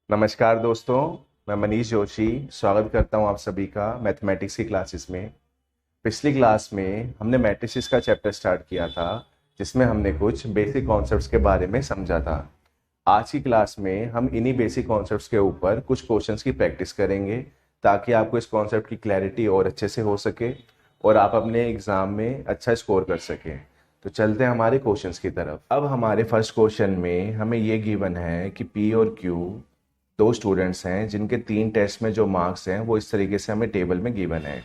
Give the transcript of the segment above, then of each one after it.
नमस्कार दोस्तों। मैं मनीष जोशी स्वागत करता हूं आप सभी का मैथमेटिक्स की क्लासेस में। पिछली क्लास में हमने मैट्रिसेस का चैप्टर स्टार्ट किया था, जिसमें हमने कुछ बेसिक कॉन्सेप्ट्स के बारे में समझा था। आज की क्लास में हम इन्हीं बेसिक कॉन्सेप्ट्स के ऊपर कुछ क्वेश्चंस की प्रैक्टिस करेंगे, ताकि आपको इस कॉन्सेप्ट की क्लैरिटी और अच्छे से हो सके और आप अपने एग्जाम में अच्छा स्कोर कर सकें। तो चलते हैं हमारे क्वेश्चंस की तरफ। अब हमारे फर्स्ट क्वेश्चन में हमें ये गिवन है कि पी और क्यू दो स्टूडेंट्स हैं जिनके 3 टेस्ट में जो मार्क्स हैं वो इस तरीके से हमें टेबल में गिवन है।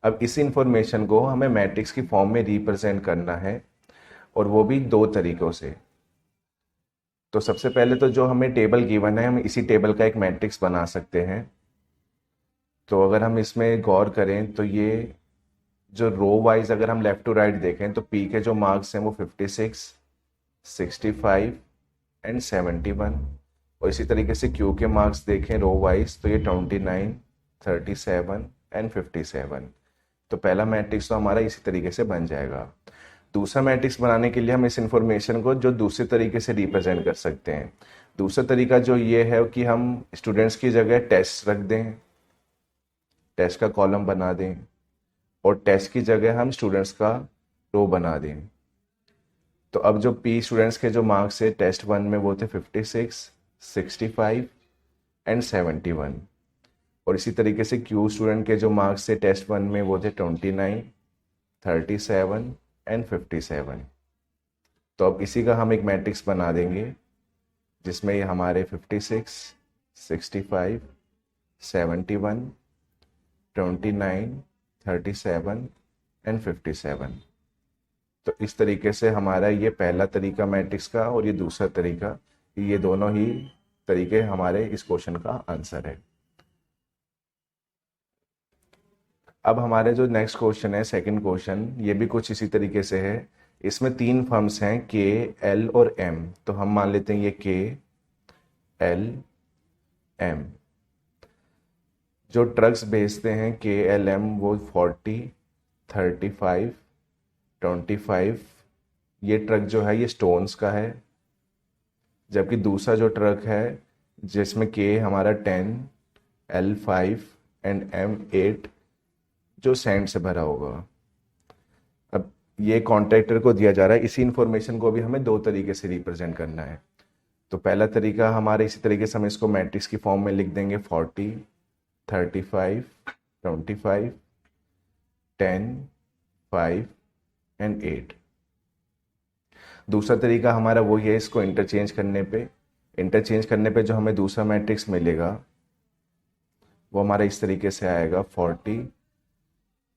अब इस इंफॉर्मेशन को हमें मैट्रिक्स की फॉर्म में रिप्रेजेंट करना है, और वो भी दो तरीकों से। तो सबसे पहले तो जो हमें टेबल गिवन है, हम इसी टेबल का एक मैट्रिक्स बना सकते हैं। तो अगर हम इसमें गौर करें तो ये जो रो वाइज अगर हम लेफ्ट टू राइट देखें तो पी के जो मार्क्स हैं वो 56, 65 एंड 71, और इसी तरीके से क्यू के मार्क्स देखें रो वाइज तो ये 29, 37 एंड 57। तो पहला मैट्रिक्स तो हमारा इसी तरीके से बन जाएगा। दूसरा मैट्रिक्स बनाने के लिए हम इस इंफॉर्मेशन को जो दूसरे तरीके से रिप्रेजेंट कर सकते हैं। दूसरा तरीका जो ये है कि हम स्टूडेंट्स की जगह टेस्ट रख दें, टेस्ट का कॉलम बना दें, और टेस्ट की जगह हम स्टूडेंट्स का रो बना दें। तो अब जो पी स्टूडेंट्स के जो मार्क्स है टेस्ट 1 में वो थे 56, 65 एंड 71, और इसी तरीके से क्यू स्टूडेंट के जो मार्क्स थे टेस्ट 1 में वो थे 29, 37 एंड 57। तो अब इसी का हम एक मैट्रिक्स बना देंगे, जिसमें ये हमारे 56, 65, 71, 29, 37 एंड 57। तो इस तरीके से हमारा ये पहला तरीका मैट्रिक्स का और ये दूसरा तरीका, ये दोनों ही तरीके हमारे इस क्वेश्चन का आंसर है। अब हमारे जो नेक्स्ट क्वेश्चन है, सेकंड क्वेश्चन, ये भी कुछ इसी तरीके से है। इसमें 3 फर्म्स हैं, के, एल और एम। तो हम मान लेते हैं ये के, एल, एम। जो ट्रक्स भेजते हैं के, एल, एम, वो 40, 35, 25। ये ट्रक जो है ये स्टोन्स का है, जबकि दूसरा जो ट्रक है जिसमें के हमारा 10, एल 5 एंड एम 8, जो सैंड से भरा होगा। अब ये कॉन्ट्रैक्टर को दिया जा रहा है। इसी इंफॉर्मेशन को भी हमें दो तरीके से रिप्रेजेंट करना है। तो पहला तरीका हमारे इसी तरीके से हम इसको मैट्रिक्स की फॉर्म में लिख देंगे, 40, 35, 25, 10, 5 एंड 8। दूसरा तरीका हमारा वही है, इसको इंटरचेंज करने पे जो हमें दूसरा मैट्रिक्स मिलेगा वो हमारा इस तरीके से आएगा, 40,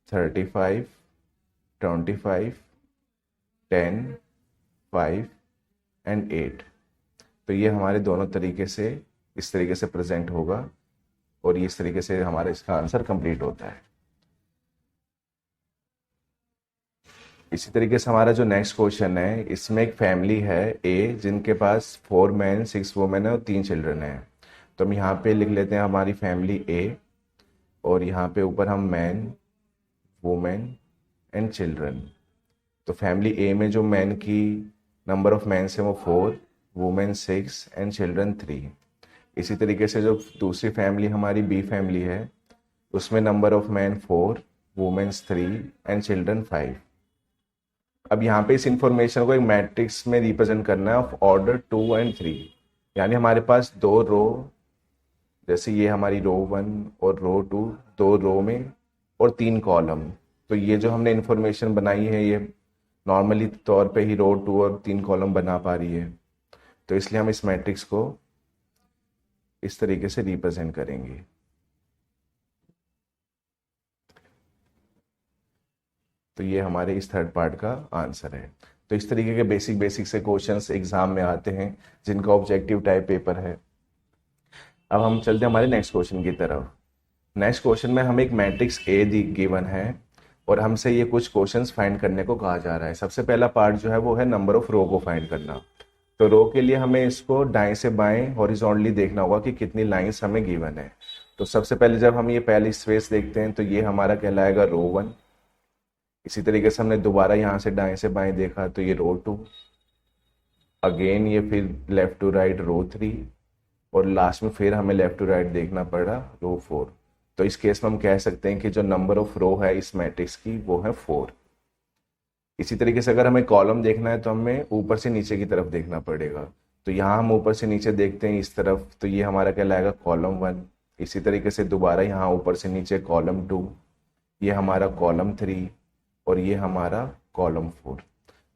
35, 25, 10, 5 एंड 8। तो ये हमारे दोनों तरीके से इस तरीके से प्रेजेंट होगा, और ये इस तरीके से हमारा इसका आंसर कंप्लीट होता है। इसी तरीके से हमारा जो नेक्स्ट क्वेश्चन है, इसमें एक फैमिली है ए, जिनके पास 4 मैन 6 वुमेन है और 3 चिल्ड्रन है। तो हम यहाँ पे लिख लेते हैं हमारी फैमिली ए, और यहाँ पे ऊपर हम मैन, वुमेन एंड चिल्ड्रन। तो फैमिली ए में जो मैन की नंबर ऑफ मैन है वो 4, वुमेन 6 एंड चिल्ड्रन 3। इसी तरीके से जो दूसरी फैमिली हमारी बी फैमिली है, उसमें number of man 4, womens 3 and children 5। अब यहाँ पे इस इंफॉर्मेशन को एक मैट्रिक्स में रिप्रेजेंट करना है ऑफ ऑर्डर 2 एंड 3। यानी हमारे पास दो रो, जैसे ये हमारी रो 1 और रो 2, दो रो में और 3 कॉलम। तो ये जो हमने इंफॉर्मेशन बनाई है ये नॉर्मली तौर पे ही रो 2 और 3 कॉलम बना पा रही है। तो इसलिए हम इस मैट्रिक्स को इस तरीके से रिप्रेजेंट करेंगे। तो ये हमारे इस थर्ड पार्ट का आंसर है। तो इस तरीके के बेसिक से क्वेश्चंस एग्जाम में आते हैं, जिनका ऑब्जेक्टिव टाइप पेपर है। अब हम चलते हैं हमारे नेक्स्ट क्वेश्चन की तरफ। नेक्स्ट क्वेश्चन में हमें एक मैट्रिक्स ए दी गिवन है, और हमसे ये कुछ क्वेश्चंस फाइंड करने को कहा जा रहा है। सबसे पहला पार्ट जो है वो है नंबर ऑफ रो को फाइंड करना। तो रो के लिए हमें इसको दाएं से बाएं हॉरिजॉन्टली देखना होगा कि कितनी लाइंस हमें गिवन है। तो सबसे पहले जब हम ये पहली स्पेस देखते हैं तो ये हमारा कहलाएगा रो 1। इसी तरीके से हमने दोबारा यहाँ से दाएं से बाएं देखा तो ये रो 2, अगेन ये फिर लेफ्ट टू राइट रो 3, और लास्ट में फिर हमें लेफ्ट टू राइट देखना पड़ा रो 4। तो इस केस में हम कह सकते हैं कि जो नंबर ऑफ रो है इस मैट्रिक्स की वो है 4। इसी तरीके से अगर हमें कॉलम देखना है तो हमें ऊपर से नीचे की तरफ देखना पड़ेगा। तो यहाँ हम ऊपर से नीचे देखते हैं इस तरफ, तो ये हमारा कहलाएगा कॉलम 1। इसी तरीके से दोबारा यहाँ ऊपर से नीचे कॉलम 2, ये हमारा कॉलम 3 और ये हमारा कॉलम 4।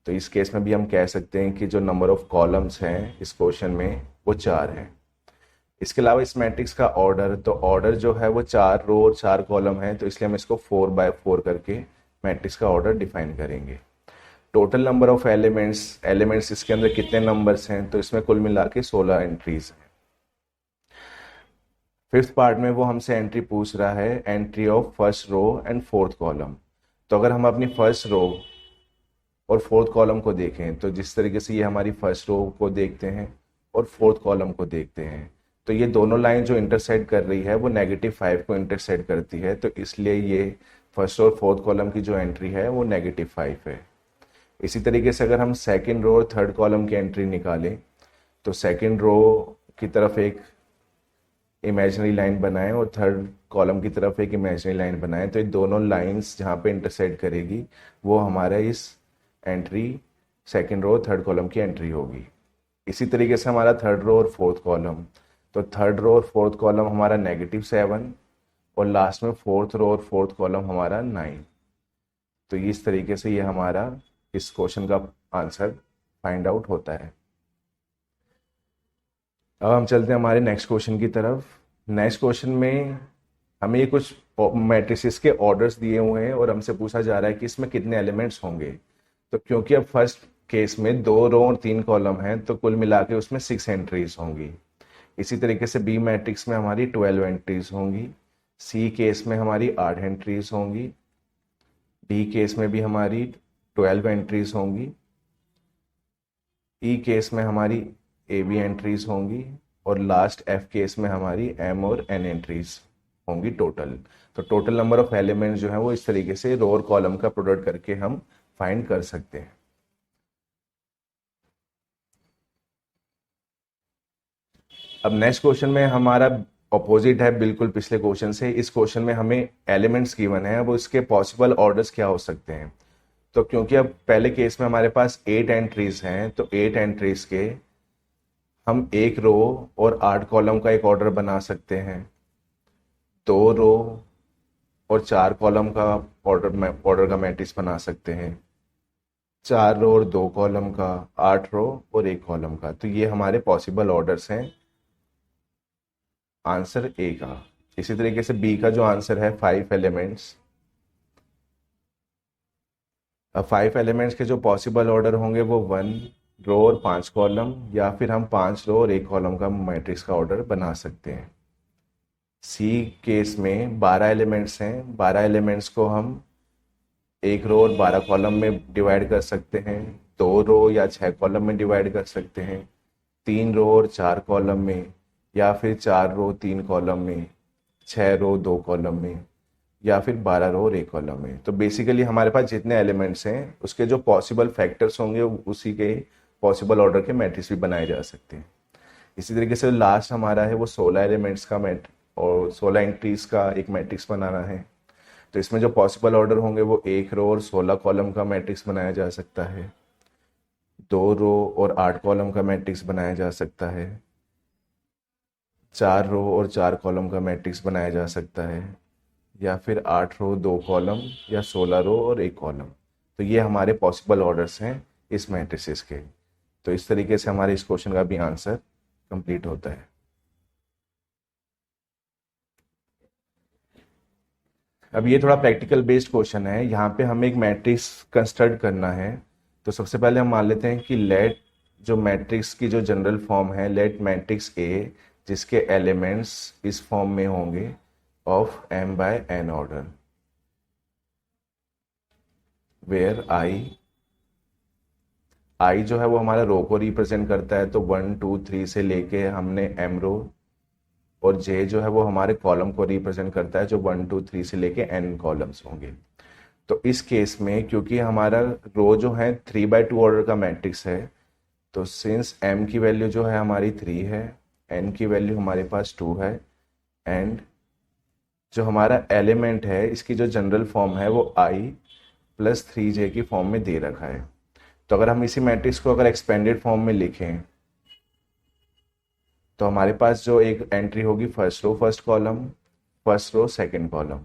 तो इस केस में भी हम कह सकते हैं कि जो नंबर ऑफ कॉलम्स हैं इस क्वेश्चन में वो 4 है। इसके अलावा इस मैट्रिक्स का ऑर्डर, तो ऑर्डर जो है वो 4 रो और 4 कॉलम है, तो इसलिए हम इसको 4 by 4 करके मैट्रिक्स का ऑर्डर डिफाइन करेंगे। टोटल नंबर ऑफ एलिमेंट्स इसके अंदर कितने नंबर्स हैं, तो इसमें कुल मिला के 16 एंट्रीज हैं। फिफ्थ पार्ट में वो हमसे एंट्री पूछ रहा है, entry of first row and fourth column. तो अगर हम अपनी फर्स्ट रो और फोर्थ कॉलम को देखें, तो जिस तरीके से ये हमारी फर्स्ट रो को देखते हैं और फोर्थ कॉलम को देखते हैं, तो ये दोनों लाइन जो इंटरसेक्ट कर रही है वो -5 को इंटरसेक्ट करती है, तो इसलिए ये फर्स्ट और फोर्थ कॉलम की जो एंट्री है वो -5 है। इसी तरीके से अगर हम सेकंड रो और थर्ड कॉलम की एंट्री निकालें, तो सेकंड रो की तरफ एक इमेजिनरी लाइन बनाएं और थर्ड कॉलम की तरफ एक इमेजिनरी लाइन बनाएं, तो ये दोनों लाइंस जहाँ पे इंटरसेक्ट करेगी वो हमारा इस entry second row third column की एंट्री होगी। इसी तरीके से हमारा थर्ड रो और फोर्थ कॉलम, तो थर्ड रो और फोर्थ कॉलम हमारा -7 और लास्ट में फोर्थ रो और फोर्थ कॉलम हमारा 9। तो इस तरीके से ये हमारा इस क्वेश्चन का आंसर फाइंड आउट होता है। अब हम चलते हैं हमारे नेक्स्ट क्वेश्चन की तरफ। नेक्स्ट क्वेश्चन में हमें ये कुछ मैट्रिसेस के ऑर्डर्स दिए हुए हैं और हमसे पूछा जा रहा है कि इसमें कितने एलिमेंट्स होंगे। तो क्योंकि अब फर्स्ट केस में 2 रो और 3 कॉलम हैं, तो कुल मिला के उसमें 6 एंट्रीज होंगी। इसी तरीके से बी मैट्रिक्स में हमारी 12 एंट्रीज होंगी। सी केस में हमारी 8 एंट्रीज होंगी। डी केस में भी हमारी 12 एंट्रीज होंगी। ई केस में हमारी ए बी एंट्रीज होंगी और लास्ट एफ केस में हमारी एम और एन एंट्रीज होंगी टोटल। तो टोटल नंबर ऑफ एलिमेंट्स जो है वो इस तरीके से रो और कॉलम का प्रोडक्ट करके हम फाइंड कर सकते हैं। अब नेक्स्ट क्वेश्चन में हमारा ऑपोजिट है बिल्कुल पिछले क्वेश्चन से। इस क्वेश्चन में हमें एलिमेंट्स गिवन है, वो इसके पॉसिबल ऑर्डर्स क्या हो सकते हैं। तो क्योंकि अब पहले केस में हमारे पास 8 एंट्रीज हैं, तो 8 एंट्रीज के हम एक रो और 8 कॉलम का एक ऑर्डर बना सकते हैं, 2 रो और 4 कॉलम का ऑर्डर का मैट्रिक्स बना सकते हैं, 4 रो और 2 कॉलम का, 8 रो और 1 कॉलम का। तो ये हमारे पॉसिबल ऑर्डर्स हैं आंसर ए का। इसी तरीके से बी का जो आंसर है 5 एलिमेंट्स। अब 5 एलिमेंट्स के जो पॉसिबल ऑर्डर होंगे वो 1 रो और 5 कॉलम, या फिर हम 5 रो और 1 कॉलम का मैट्रिक्स का ऑर्डर बना सकते हैं। सी केस में 12 एलिमेंट्स हैं। 12 एलिमेंट्स को हम 1 रो और 12 कॉलम में डिवाइड कर सकते हैं, 2 रो या 6 कॉलम में डिवाइड कर सकते हैं, 3 रो और 4 कॉलम में, या फिर 4 रो 3 कॉलम में, 6 रो 2 कॉलम में, या फिर 12 रो और 1 कॉलम में। तो बेसिकली हमारे पास जितने एलिमेंट्स हैं उसके जो पॉसिबल फैक्टर्स होंगे उसी के पॉसिबल ऑर्डर के मैट्रिक्स भी बनाए जा सकते हैं। इसी तरीके से लास्ट हमारा है वो 16 एलिमेंट्स का और 16 एंट्रीज का एक मैट्रिक्स बनाना है। तो इसमें जो पॉसिबल ऑर्डर होंगे वो 1 रो और 16 कॉलम का मैट्रिक्स बनाया जा सकता है, 2 रो और 8 कॉलम का मैट्रिक्स बनाया जा सकता है, 4 रो और 4 कॉलम का मैट्रिक्स बनाया जा सकता है, या फिर 8 रो 2 कॉलम, या 16 रो और 1 कॉलम। तो ये हमारे पॉसिबल ऑर्डर्स हैं इस मैट्रिसेस के। तो इस तरीके से हमारे इस क्वेश्चन का भी आंसर कंप्लीट होता है। अब ये थोड़ा प्रैक्टिकल बेस्ड क्वेश्चन है। यहाँ पे हमें एक मैट्रिक्स कंस्ट्रक्ट करना है। तो सबसे पहले हम मान लेते हैं कि लेट जो मैट्रिक्स की जो जनरल फॉर्म है, लेट मैट्रिक्स ए जिसके एलिमेंट्स इस फॉर्म में होंगे of m by n order, where i जो है वो हमारा रो को रिप्रेजेंट करता है। तो 1 2 3 से लेके हमने m रो, और j जो है वो हमारे कॉलम को रिप्रेजेंट करता है, जो 1 2 3 से लेके n कॉलम्स होंगे। तो इस केस में क्योंकि हमारा रो जो है 3 by 2 ऑर्डर का मैट्रिक्स है, तो सिंस m की वैल्यू जो है हमारी 3 है, n की वैल्यू हमारे पास 2 है एंड जो हमारा एलिमेंट है इसकी जो जनरल फॉर्म है वो i प्लस 3j की फॉर्म में दे रखा है। तो अगर हम इसी मैट्रिक्स को अगर एक्सपेंडेड फॉर्म में लिखें तो हमारे पास जो एक एंट्री होगी first row first column, first row second column,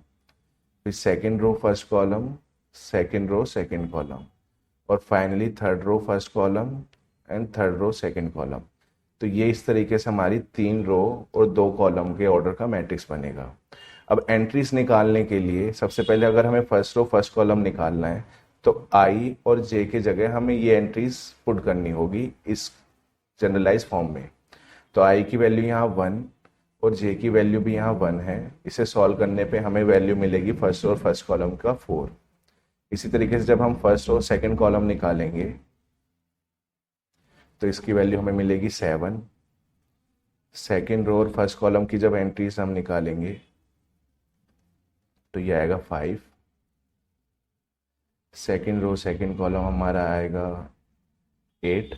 फिर second row first column, second row second column, और finally third row first column and third row second column. तो ये इस तरीके से हमारी 3 रो और 2 कॉलम के ऑर्डर का मैट्रिक्स बनेगा। अब एंट्रीज निकालने के लिए सबसे पहले अगर हमें फर्स्ट रो फर्स्ट कॉलम निकालना है तो i और j के जगह हमें ये एंट्रीज पुट करनी होगी इस जनरलाइज फॉर्म में। तो i की वैल्यू यहाँ 1 और j की वैल्यू भी यहाँ 1 है। इसे सॉल्व करने पे हमें वैल्यू मिलेगी फर्स्ट और फर्स्ट कॉलम का 4। इसी तरीके से जब हम फर्स्ट और सेकंड कॉलम निकालेंगे तो इसकी वैल्यू हमें मिलेगी 7। सेकंड रो और फर्स्ट कॉलम की जब एंट्रीज हम निकालेंगे तो ये आएगा 5। सेकंड रो सेकंड कॉलम हमारा आएगा 8।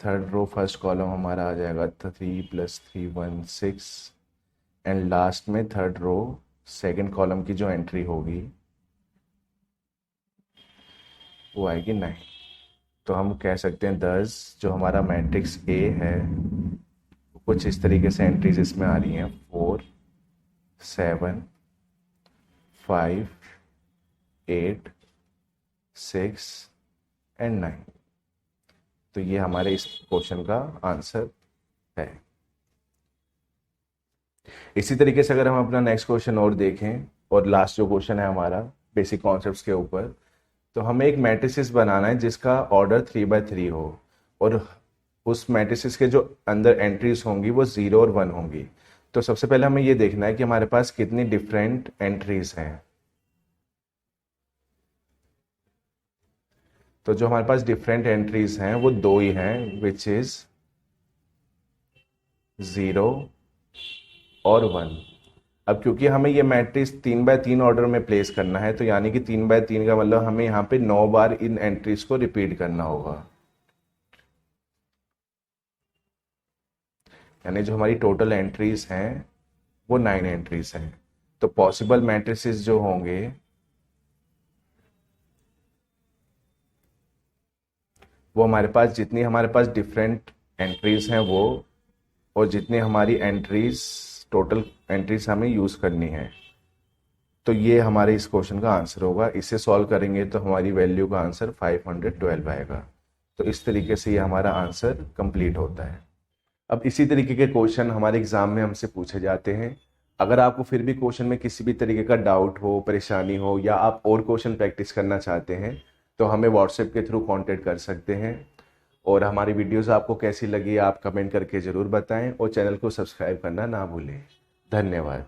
थर्ड रो फर्स्ट कॉलम हमारा आ जाएगा 3 + 3 1 6 एंड लास्ट में थर्ड रो सेकंड कॉलम की जो एंट्री होगी वो आएगी 9। तो हम कह सकते हैं 10 जो हमारा मैट्रिक्स ए है कुछ इस तरीके से एंट्रीज इसमें आ रही हैं 4 7 5 8 6 एंड 9। तो ये हमारे इस क्वेश्चन का आंसर है। इसी तरीके से अगर हम अपना नेक्स्ट क्वेश्चन और देखें और लास्ट जो क्वेश्चन है हमारा बेसिक कॉन्सेप्ट्स के ऊपर, तो हमें एक मैट्रिसेस बनाना है जिसका ऑर्डर 3/3 हो और उस मैट्रिसेस के जो अंदर एंट्रीज होंगी वो 0 और 1 होंगी। तो सबसे पहले हमें ये देखना है कि हमारे पास कितनी डिफरेंट एंट्रीज हैं। तो जो हमारे पास डिफरेंट एंट्रीज हैं वो 2 ही हैं, विच इज 0 और 1। अब क्योंकि हमें ये मैट्रिक्स 3/3 ऑर्डर में प्लेस करना है तो यानी कि 3/3 का मतलब हमें यहाँ पे 9 बार इन एंट्रीज को रिपीट करना होगा। यानी जो हमारी टोटल एंट्रीज हैं वो 9 एंट्रीज हैं। तो पॉसिबल मैट्रिसेस जो होंगे वो हमारे पास जितनी हमारे पास डिफरेंट एंट्रीज हैं वो और जितनी हमारी एंट्रीज टोटल एंट्रीज हमें यूज़ करनी है। तो ये हमारे इस क्वेश्चन का आंसर होगा। इसे सॉल्व करेंगे तो हमारी वैल्यू का आंसर 512 आएगा। तो इस तरीके से ये हमारा आंसर कंप्लीट होता है। अब इसी तरीके के क्वेश्चन हमारे एग्जाम में हमसे पूछे जाते हैं। अगर आपको फिर भी क्वेश्चन में किसी भी तरीके का डाउट हो, परेशानी हो या आप और क्वेश्चन प्रैक्टिस करना चाहते हैं तो हमें व्हाट्सएप के थ्रू कांटेक्ट कर सकते हैं। और हमारी वीडियोस आपको कैसी लगी आप कमेंट करके ज़रूर बताएं और चैनल को सब्सक्राइब करना ना भूलें। धन्यवाद।